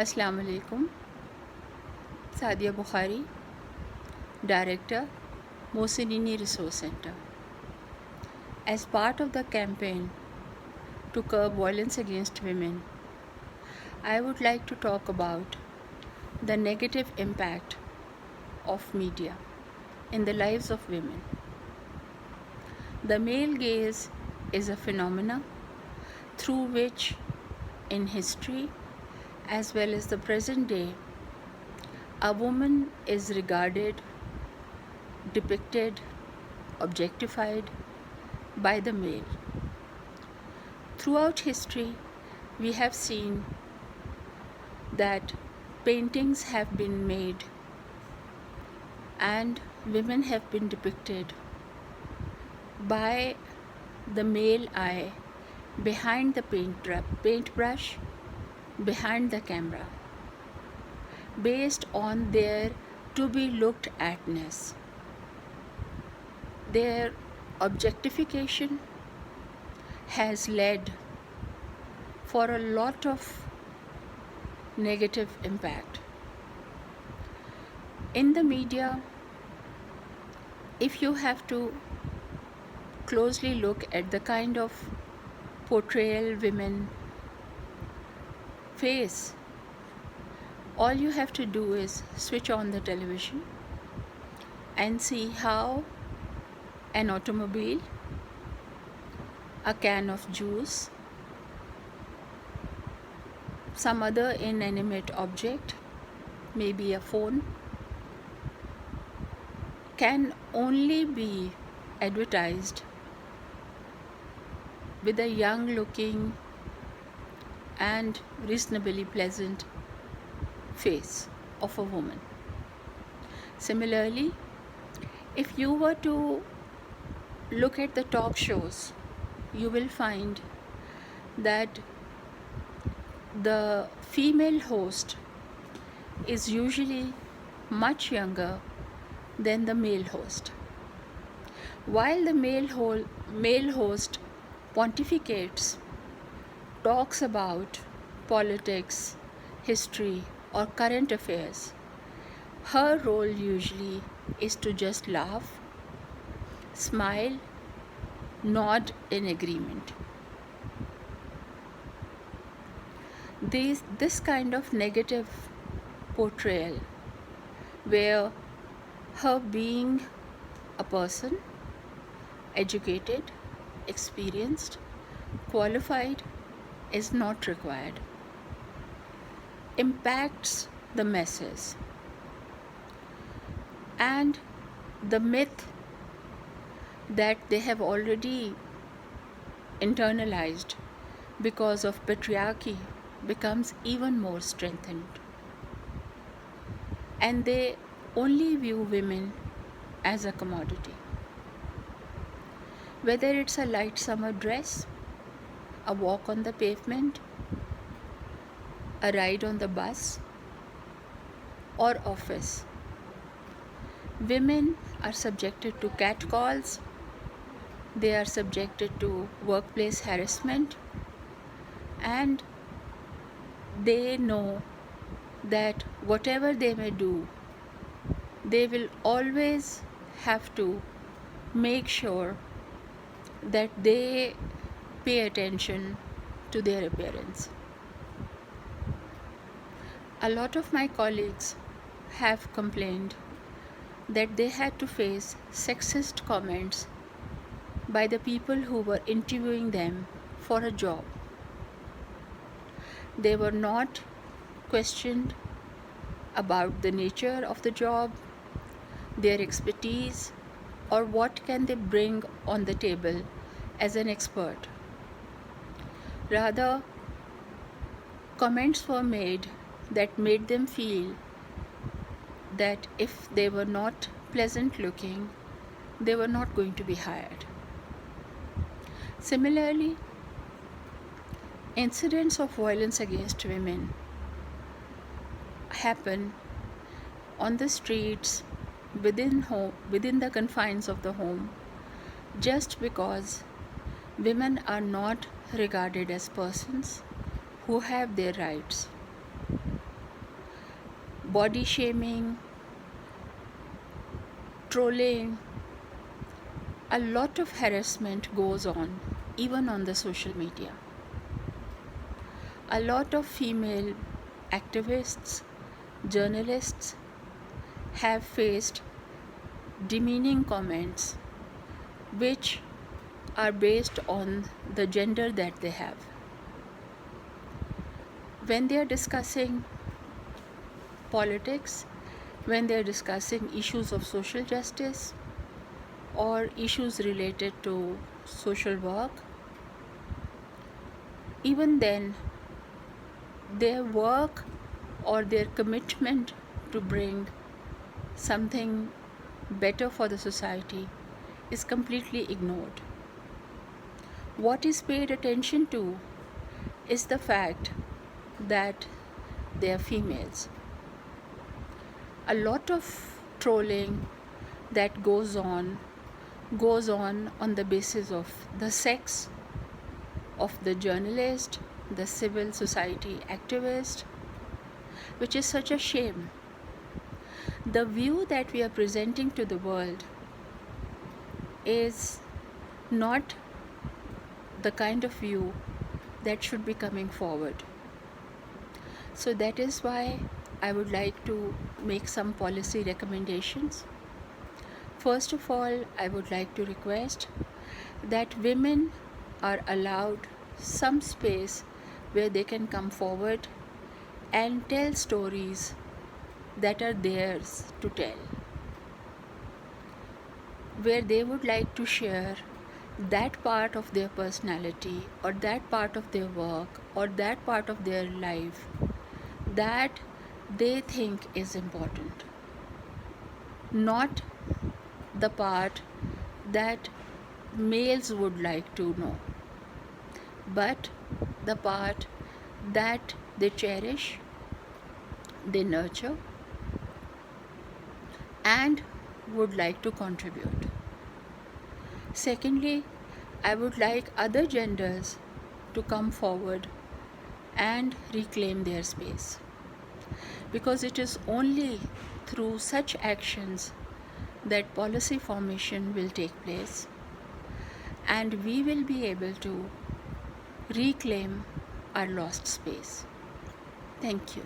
Assalamu alaikum. Sadia Bukhari, Director, Mosinini Resource Center. As part of the campaign to curb violence against women, I would like to talk about the negative impact of media in the lives of women. The male gaze is a phenomenon through which, in history as well as the present day, a woman is regarded, depicted, objectified by the male. Throughout history, we have seen that paintings have been made and women have been depicted by the male eye behind the paintbrush, behind the camera, based on their to be looked atness. Their objectification has led for a lot of negative impact. In the media, if you have to closely look at the kind of portrayal women face, all you have to do is switch on the television and see how an automobile, a can of juice, some other inanimate object, maybe a phone, can only be advertised with a young looking and reasonably pleasant face of a woman. Similarly, if you were to look at the talk shows, you will find that the female host is usually much younger than the male host. While the male host pontificates, talks about politics, history, or current affairs, her role usually is to just laugh, smile, nod in agreement. This kind of negative portrayal, where her being a person, educated, experienced, qualified, is not required, impacts the masses. And the myth that they have already internalized because of patriarchy becomes even more strengthened. And they only view women as a commodity. Whether it's a light summer dress, a walk on the pavement, a ride on the bus, or office, women are subjected to catcalls, they are subjected to workplace harassment, and they know that whatever they may do, they will always have to make sure that they pay attention to their appearance. A lot of my colleagues have complained that they had to face sexist comments by the people who were interviewing them for a job. They were not questioned about the nature of the job, their expertise, or what can they bring on the table as an expert. Rather, comments were made that made them feel that if they were not pleasant looking, they were not going to be hired. Similarly, incidents of violence against women happen on the streets, within the confines of the home, just because women are not regarded as persons who have their rights. body shaming, trolling. A lot of harassment goes on even on the social media. A lot of female activists, journalists have faced demeaning comments which are based on the gender that they have. When they are discussing politics, when they are discussing issues of social justice or issues related to social work, even then their work or their commitment to bring something better for the society is completely ignored. What is paid attention to is the fact that they are females. A lot of trolling that goes on the basis of the sex of the journalist, the civil society activist, which is such a shame. The view that we are presenting to the world is not the kind of view that should be coming forward. So that is why I would like to make some policy recommendations. First of all, I would like to request that women are allowed some space where they can come forward and tell stories that are theirs to tell, where they would like to share that part of their personality or that part of their work or that part of their life that they think is important, not the part that males would like to know, but the part that they cherish, they nurture, and would like to contribute. Secondly, I would like other genders to come forward and reclaim their space, because it is only through such actions that policy formation will take place and we will be able to reclaim our lost space. Thank you.